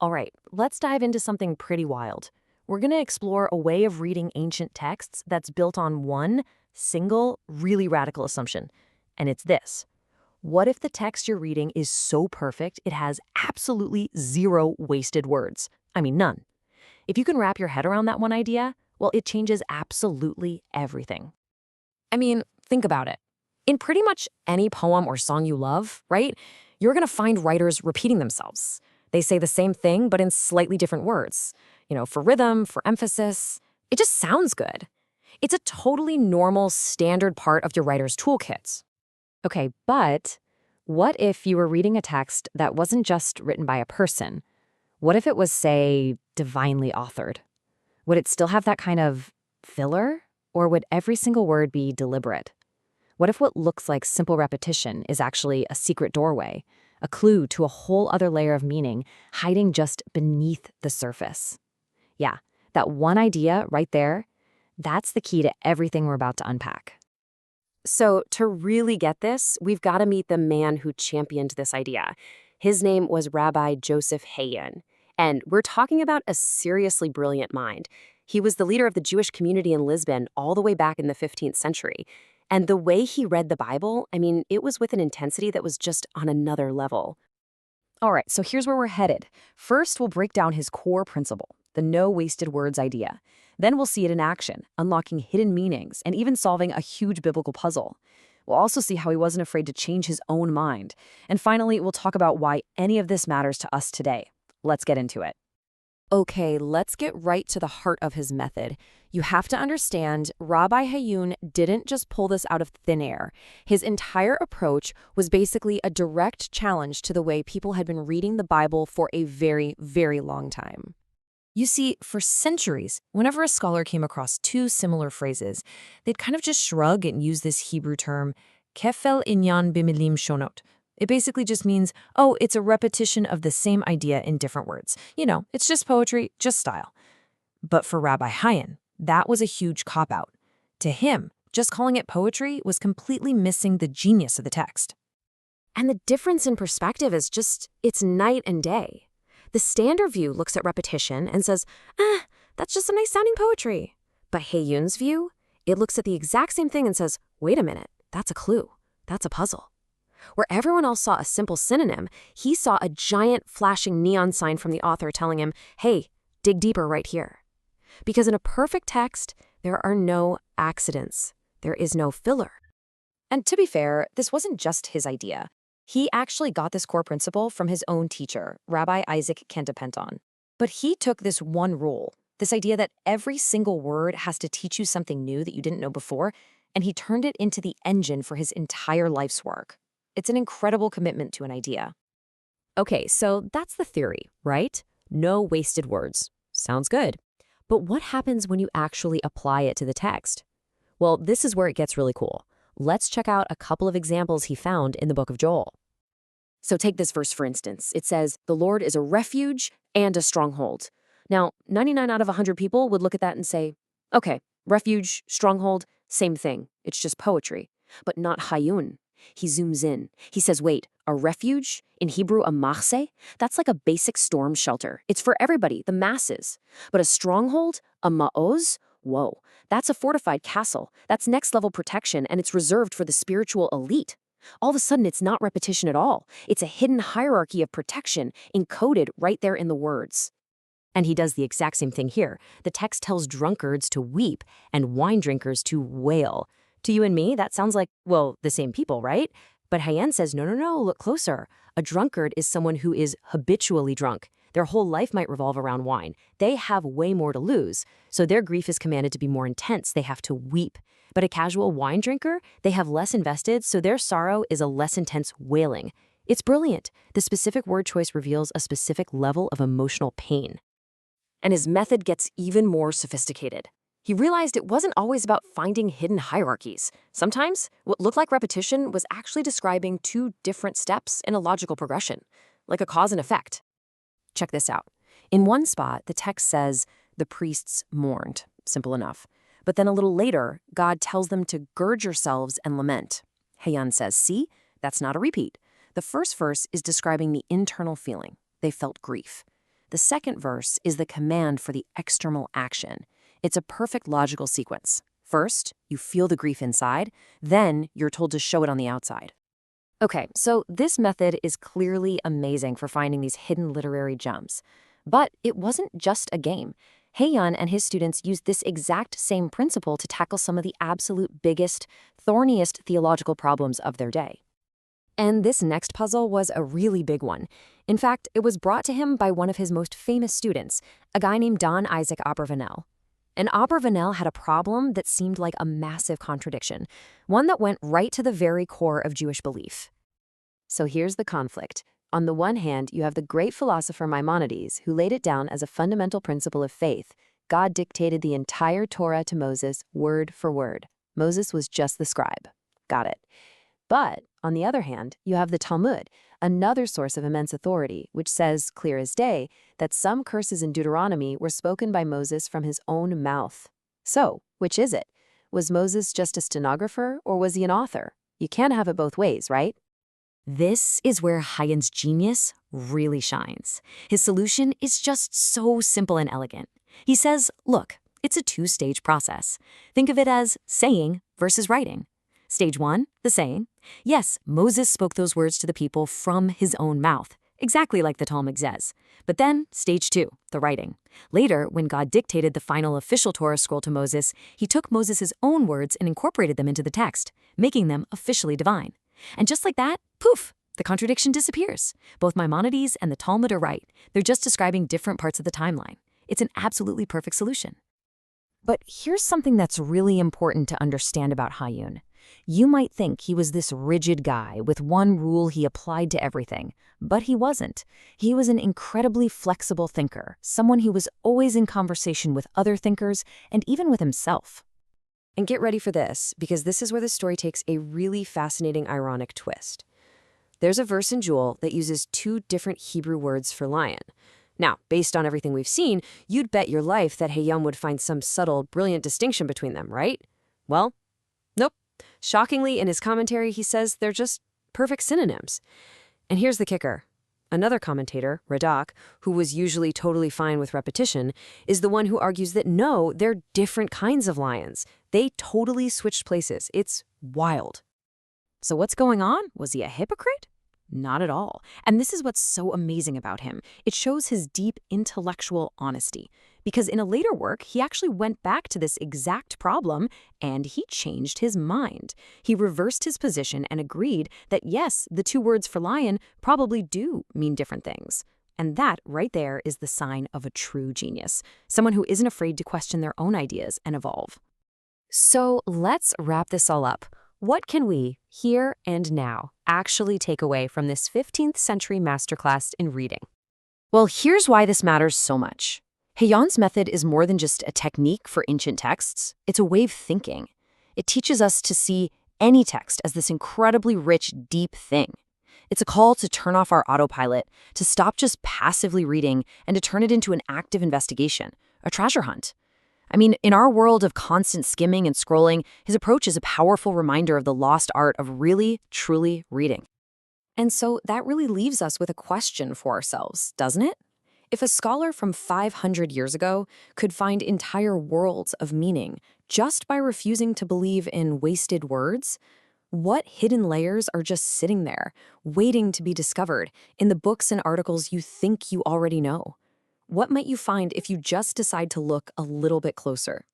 All right, let's dive into something pretty wild. We're going to explore a way of reading ancient texts that's built on one single, really radical assumption. And it's this. What if the text you're reading is so perfect it has absolutely zero wasted words? I mean, none. If you can wrap your head around that one idea, well, it changes absolutely everything. I mean, think about it. In pretty much any poem or song you love, right, you're going to find writers repeating themselves. They say the same thing, but in slightly different words. For rhythm, for emphasis. It just sounds good. It's a totally normal, standard part of your writer's toolkit. Okay, but what if you were reading a text that wasn't just written by a person? What if it was, say, divinely authored? Would it still have that kind of filler? Or would every single word be deliberate? What if what looks like simple repetition is actually a secret doorway, a clue to a whole other layer of meaning hiding just beneath the surface? Yeah, that one idea right there, that's the key to everything we're about to unpack. So, to really get this, we've got to meet the man who championed this idea. His name was Rabbi Joseph Hayun, and we're talking about a seriously brilliant mind. He was the leader of the Jewish community in Lisbon all the way back in the 15th century. And the way he read the Bible, I mean, it was with an intensity that was just on another level. All right, so here's where we're headed. First, we'll break down his core principle, the no wasted words idea. Then we'll see it in action, unlocking hidden meanings and even solving a huge biblical puzzle. We'll also see how he wasn't afraid to change his own mind. And finally, we'll talk about why any of this matters to us today. Let's get into it. Okay, let's get right to the heart of his method. You have to understand, Rabbi Hayun didn't just pull this out of thin air. His entire approach was basically a direct challenge to the way people had been reading the Bible for a very, very long time. You see, for centuries, whenever a scholar came across two similar phrases, they'd kind of just shrug and use this Hebrew term, kefel inyan bimilim shonot. It basically just means, oh, it's a repetition of the same idea in different words. It's just poetry, just style. But for Rabbi Hayun, that was a huge cop-out. To him, just calling it poetry was completely missing the genius of the text. And the difference in perspective is it's night and day. The standard view looks at repetition and says, that's just a nice sounding poetry. But Hayun's view, it looks at the exact same thing and says, wait a minute, that's a clue. That's a puzzle. Where everyone else saw a simple synonym, he saw a giant flashing neon sign from the author telling him, hey, dig deeper right here. Because in a perfect text, there are no accidents. There is no filler. And to be fair, this wasn't just his idea. He actually got this core principle from his own teacher, Rabbi Isaac Kantor. But he took this one rule, this idea that every single word has to teach you something new that you didn't know before, and he turned it into the engine for his entire life's work. It's an incredible commitment to an idea. Okay, so that's the theory, right? No wasted words. Sounds good. But what happens when you actually apply it to the text? Well, this is where it gets really cool. Let's check out a couple of examples he found in the book of Joel. So take this verse, for instance. It says, the Lord is a refuge and a stronghold. Now, 99 out of 100 people would look at that and say, okay, refuge, stronghold, same thing. It's just poetry. But not Hayun. He zooms in. He says, wait, a refuge? In Hebrew, a machse? That's like a basic storm shelter. It's for everybody, the masses. But a stronghold? A ma'oz? Whoa, that's a fortified castle. That's next-level protection, and it's reserved for the spiritual elite. All of a sudden, it's not repetition at all. It's a hidden hierarchy of protection encoded right there in the words. And he does the exact same thing here. The text tells drunkards to weep and wine drinkers to wail. To you and me, that sounds like, well, the same people, right? But Hayun says, no, look closer. A drunkard is someone who is habitually drunk. Their whole life might revolve around wine. They have way more to lose, so their grief is commanded to be more intense. They have to weep. But a casual wine drinker, they have less invested, so their sorrow is a less intense wailing. It's brilliant. The specific word choice reveals a specific level of emotional pain. And his method gets even more sophisticated. He realized it wasn't always about finding hidden hierarchies. Sometimes, what looked like repetition was actually describing two different steps in a logical progression, like a cause and effect. Check this out. In one spot, the text says, the priests mourned. Simple enough. But then a little later, God tells them to gird yourselves and lament. Hayun says, see, that's not a repeat. The first verse is describing the internal feeling. They felt grief. The second verse is the command for the external action. It's a perfect logical sequence. First, you feel the grief inside, then you're told to show it on the outside. Okay, so this method is clearly amazing for finding these hidden literary gems. But it wasn't just a game. Heian and his students used this exact same principle to tackle some of the absolute biggest, thorniest theological problems of their day. And this next puzzle was a really big one. In fact, it was brought to him by one of his most famous students, a guy named Don Isaac Abravanel. And Abravanel had a problem that seemed like a massive contradiction, one that went right to the very core of Jewish belief. So here's the conflict. On the one hand, you have the great philosopher Maimonides, who laid it down as a fundamental principle of faith. God dictated the entire Torah to Moses, word for word. Moses was just the scribe. Got it. But, on the other hand, you have the Talmud, another source of immense authority, which says, clear as day, that some curses in Deuteronomy were spoken by Moses from his own mouth. So, which is it? Was Moses just a stenographer, or was he an author? You can't have it both ways, right? This is where Heian's genius really shines. His solution is just so simple and elegant. He says, look, it's a two-stage process. Think of it as saying versus writing. Stage 1, the saying. Yes, Moses spoke those words to the people from his own mouth, exactly like the Talmud says. But then, stage 2, the writing. Later, when God dictated the final official Torah scroll to Moses, he took Moses' own words and incorporated them into the text, making them officially divine. And just like that, poof, the contradiction disappears. Both Maimonides and the Talmud are right. They're just describing different parts of the timeline. It's an absolutely perfect solution. But here's something that's really important to understand about Heian. You might think he was this rigid guy with one rule he applied to everything, but he wasn't. He was an incredibly flexible thinker, someone who was always in conversation with other thinkers and even with himself. And get ready for this, because this is where the story takes a really fascinating ironic twist. There's a verse in Joel that uses two different Hebrew words for lion. Now, based on everything we've seen, you'd bet your life that Heian would find some subtle, brilliant distinction between them, right? Well, nope. Shockingly, in his commentary, he says they're just perfect synonyms. And here's the kicker. Another commentator, Radak, who was usually totally fine with repetition, is the one who argues that no, they're different kinds of lions. They totally switched places. It's wild. So what's going on? Was he a hypocrite? Not at all. And this is what's so amazing about him. It shows his deep intellectual honesty. Because in a later work, he actually went back to this exact problem and he changed his mind. He reversed his position and agreed that yes, the two words for lion probably do mean different things. And that right there is the sign of a true genius, someone who isn't afraid to question their own ideas and evolve. So let's wrap this all up. What can we, here and now, actually take away from this 15th century masterclass in reading? Well, here's why this matters so much. Heian's method is more than just a technique for ancient texts. It's a way of thinking. It teaches us to see any text as this incredibly rich, deep thing. It's a call to turn off our autopilot, to stop just passively reading, and to turn it into an active investigation, a treasure hunt. I mean, in our world of constant skimming and scrolling, his approach is a powerful reminder of the lost art of really, truly reading. And so that really leaves us with a question for ourselves, doesn't it? If a scholar from 500 years ago could find entire worlds of meaning just by refusing to believe in wasted words, what hidden layers are just sitting there, waiting to be discovered in the books and articles you think you already know? What might you find if you just decide to look a little bit closer?